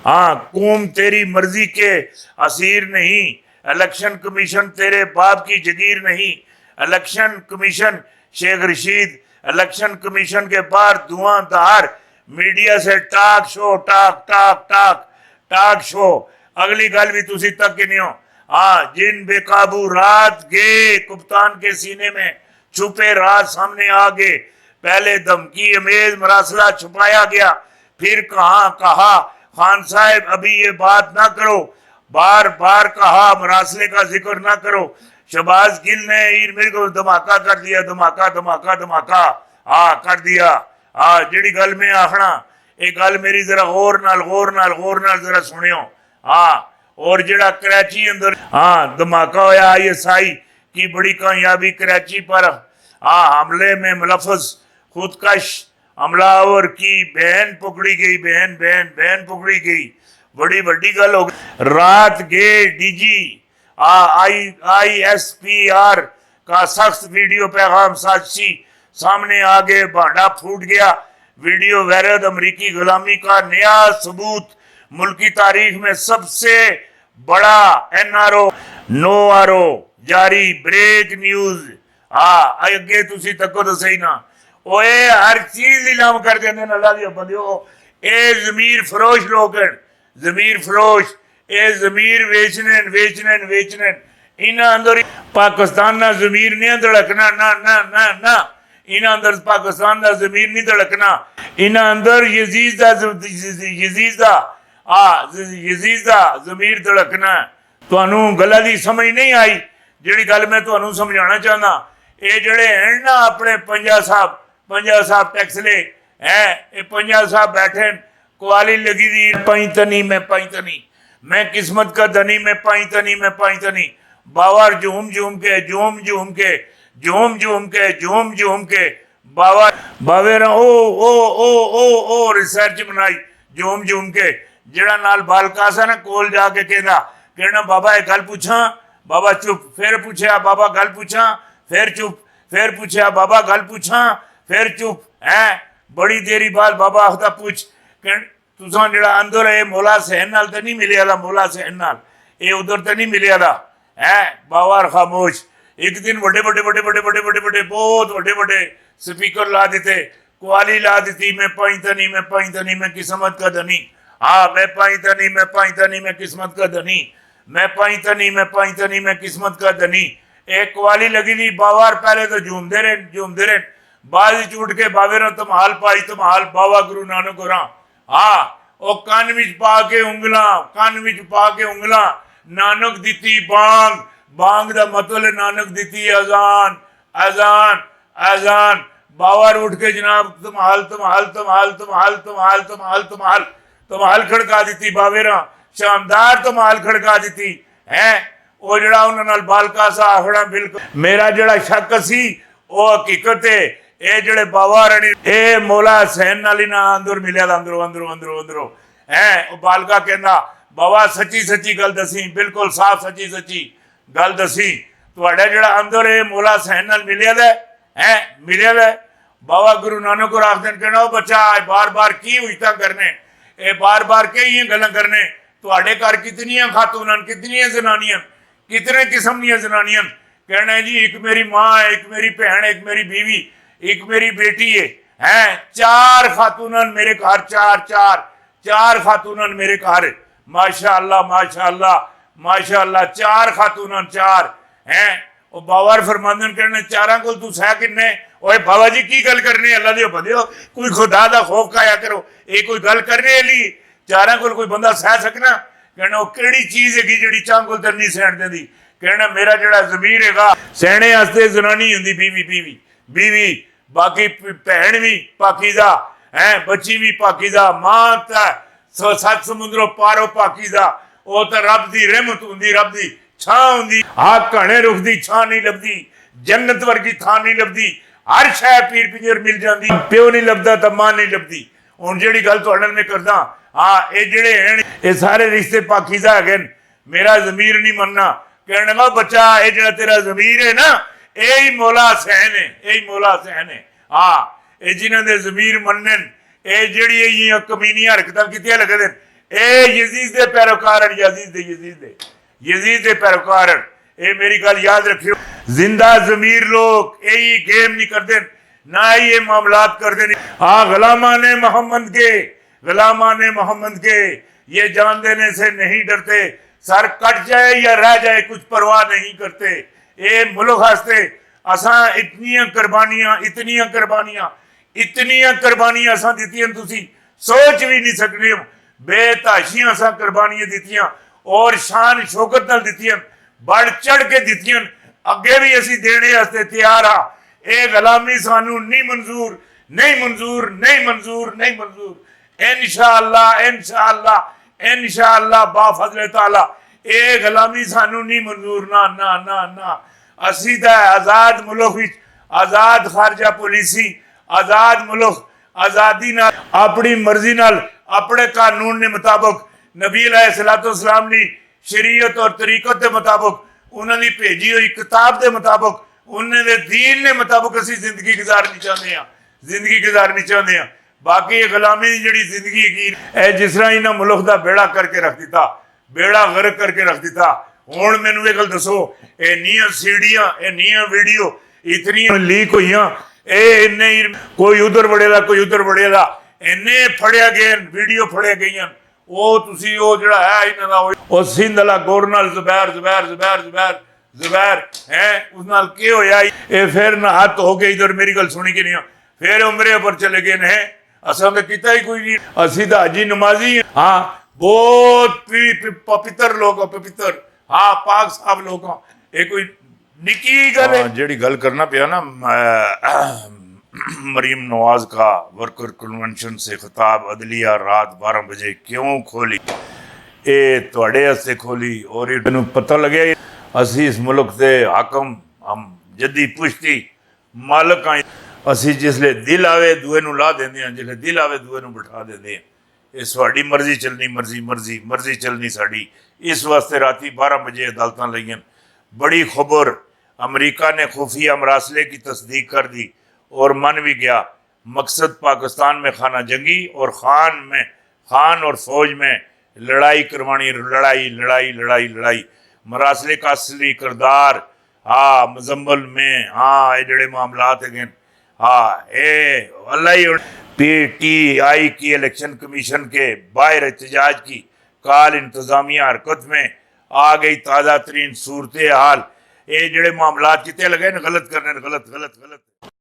हाँ, कौम तेरी मर्जी के असीर नहीं, इलेक्शन कमीशन तेरे बाप की जगीर नहीं। Election commission Sheikh Rashid, election commission के बाहर धुआंधार मीडिया से टाक शो, टाक टाक टाक टाक शो। अगली गल भी तुसी तक के नहीं हो। हाँ, जिन बेकाबू रात गए कप्तान के सीने में, छुपे रात सामने आ गए। पहले धमकी अमेज मरासला छुपाया गया, फिर कहा खान साहब अभी ये बात ना करो, बार बार कहा मरासले का जिक्र ना करो। शहबाज गिल ने ईर मेरे को धमाका कर दिया, धमाका धमाका धमाका हाँ कर दिया। हाँ, जिहड़ी गल मैं आखना, ये गल मेरी जरा गौर नाल जरा सुनियो। हाँ, और जिहड़ा कराची अंदर हाँ धमाका होया ISI की बड़ी कामयाबी कराची पर हाँ हमले में मुलफज खुदकश हमलावर की बहन पकड़ी गई, बहन पकड़ी गई। बड़ी बड़ी गल हो गई। रात गए DG ISPR का सख्त वीडियो पैगाम साजिशी सामने आ गए, भांडा फूट गया। वीडियो वायरल, अमरीकी गुलामी का नया सबूत, मुल्की तारीख में सबसे बड़ा NRO नो RO जारी, ब्रेक न्यूज। हाँ, अगे तुसी तको तो सही ना, ओए हर चीज नीलाम कर देंगे अल्लाह दी बंदियो। ए जमीर फरोश लोग हैं, जमीर फरोश, ए जमीर वेचने इन्हां अंदर पाकिस्तान दा जमीर नहीं धड़कना, ना ना ना ना, इन्हां अंदर पाकिस्तान दा जमीर नहीं धड़कना। इन्हां अंदर यजीद दा जमीर धड़कना। तुहानू गल्लां दी समझ नहीं आई, जिहड़ी गल मैं तुहानू समझाना चाहना। ये जड़े हैं ना अपने पंजा साहब टैक्सले हैं, ये पंजा साहब बैठे कुआली लगी दी पैंतनी मैं किस्मत का धनी मैं पैंतनी बावर झूम के बावे ना ओ रिसर्च बनाई झूम के। जड़ा नाल बालकासा ना कोल जाके कहना बाबा एक गल पूछा, बाबा चुप, फिर पूछा बाबा गल पूछा, फिर चुप, फिर पूछा बाबा गल पूछा, फिर चुप है। बड़ी देरी बाद बाबा आखदा पूछ, तुसा जड़ा अंदर है मौला सहन नाल तो नहीं मिले दा, मौला सहन नाल ये उधर तो नहीं मिले दा है। बावर खामोश। एक दिन बड़े बहुत बड़े स्पीकर ला देते, कुआली ला देती, मैं पैंतनी मैं किस्मत का धनी। हाँ, मैं पैंतनी मैं किस्मत का धनी, मैं पैंतनी मैं किस्मत का धनी। एक कुआली लगी थी, बावर पहले तो झूमते रहे बाद उठ के बावे ने तमाल पाई, तमाल बाबा गुरु नानक होरा। हाँ, वो कान विच पा के उंगला नानक दिती बांग दा मतलब नानक दिती अजान। बावर उठ के जनाब तमाल खड़का दी बावे ना, शानदार तमाल खड़का दी है। वो जड़ा उन्होंने बालका सा आखना बिल्कुल मेरा जड़ा शक सी वो हकीकत है। ये जड़े बाबा रानी ए मौला हुसैन नाल ना अंदर मिलिया अंदरों है। वो बालका कहना बाबा सच्ची गल दसी, बिल्कुल साफ सच्ची गल दसी, तुहाडा जड़ा अंदर है मौला हुसैन नाल मिलिया है। बाबा गुरु नानक को आखदे कहना वो बच्चा बार बार की उजता करने, ये बार बार कई गल्लां करने। तुहाडे घर कितनियां खातून, कितनियां जनानियां, कितने किस्म दी जनानियां। कहना है जी एक मेरी माँ है, एक मेरी भैन, एक मेरी बीवी, एक मेरी बेटी है। 4 खातून मेरे घर, चार खातून मेरे घर। माशाअल्लाह 4 खातून 4 हैं। वो बाबर फरमांदन कहने 4 को तू सह किन्ने। ओए बाबा जी की गल करनी, अल्लाह दे बंदे कोई खुदा दा खौफ खाया करो, ये कोई गल करने ली 4 को कोई बंदा सह सकना। कहना वो केड़ी चीज हैगी जिहड़ी 4 को ते नहीं सहन देंदी। कहना मेरा जड़ा जमीर हैगा सहने वास्ते जनानी हुंदी, बीवी बाकी भैन भी पाकीज़ा है, बच्ची भी पाकीज़ा, मां ता 7 समुद्रों पारो पाकीज़ा। वो तो रब दी रहमत हुंदी, रब दी छां हुंदी। घने रुख दी छां नहीं लभदी, जन्नत वर्गी थां नहीं लभदी, हर शै पीर पिंजर मिल जाती, प्यो नहीं लभदा तो मां नहीं लभदी। हुण जिहड़ी गल तुहाडे नाल मैं करदा, हाँ ये जिहड़े हैं ये सारे रिश्ते पाकीज़ा है, मेरा जमीर नहीं मनना। कहने लगा बच्चा ये जड़ा तेरा जमीर है ना, यही मौला हुसैन है। हाँ, ये जिन्हों ने जमीर मनन, ये जिहड़ी कमीनियां हरकतां कीतियां लगदे اے یزید دے پیروکار یزید دے پیروکار اے میری گل یاد رکھیو زندہ ضمیر لوگ یہی گیم نہیں کرتے نہ یہ معاملات کرتے نہیں ہاں غلامان محمد کے یہ جان دینے سے نہیں ڈرتے سر کٹ جائے یا رہ جائے کچھ پرواہ نہیں کرتے اے ملک ہستے اساں اتنی قربانیاں اساں دیتیاں تسی سوچ بھی نہیں سکتے بے تحاشیاں اساں قربانیاں دیتیاں اور شان شوکت نال دیتیاں بڑھ چڑھ کے دیتیاں اگے بھی اسی دینے ہستے تیار ہاں اے غلامی سانو نہیں منظور انشاءاللہ با فضل تعالی اے غلامی سانو نہیں منظور نہ اسی دا آزاد ملک وچ آزاد خارجہ پالیسی آزاد ملک آزادی نال اپنی مرضی نال اپنے قانون نے مطابق نبی علیہ السلام نے شریعت اور طریقت کے مطابق انہوں نے بھیجی ہوئی کتاب کے مطابق انہوں نے دین نے مطابق اسی زندگی گزارنی چاہتے ہیں باقی یہ غلامی دی جڑی زندگی کی اے جس طرح انہاں ملک دا بیڑا کر کے رکھ دیتا بیڑا غرق کر کے رکھ دیتا ہن مینوں یہ گل دسو اے نیاں سیڑیاں اے نیاں ویڈیو اتنی لیک ہوئیاں اے کوئی ادھر وڑے دا اینے پھڑیا گئے ویڈیو پھڑیا گئی وہ تسی وہ جڑا ہے انہاں دا وہ سندھ والا گورنر زبیر ہے اس نال کی ہویا اے پھر نہ ہاتھ ہو کے ادھر میری گل سنی کہ نہیں پھر عمرے پر چلے گئے ہیں اساں تے کیتا ہی کوئی نہیں اسی تے حاجی نمازی ہیں ہاں بہت پپتر لوگ پپتر ہاں پاک صاحب لوگ اے کوئی نکی گل ہے جیڑی گل کرنا پیا نا مریم نواز کا ورکر کنونشن سے خطاب عدلیہ رات 12 بجے کیوں کھولی اے تواڈے ہستے کھولی اور یہ پتہ لگیا اسی اس ملک سے حاکم ہم جدی پشتی مالک آئیں اسی جس لئے دل آوے دوئے نو لا دیندے ہیں جس لئے دل آوے دوئے نو بٹھا دیندے ہیں یہ سواڑی مرضی چلنی مرضی چلنی ساڑی اس واسطے راتی 12 بجے عدالتاں لئیں بڑی خبر امریکہ نے خفیہ مراسلے کی تصدیق کر دی اور من بھی گیا مقصد پاکستان میں خانہ جنگی اور خان اور فوج میں لڑائی کروانی لڑائی مراسلے کا اصلی کردار ہاں مزمل میں ہاں یہ جڑے معاملات ہیں ہاں اے اللہ پی ٹی آئی کی الیکشن کمیشن کے باہر احتجاج کی کال انتظامیہ حرکت میں آ گئی تازہ ترین صورتحال یہ جڑے معاملات کتے لگے نا غلط کرنے غلط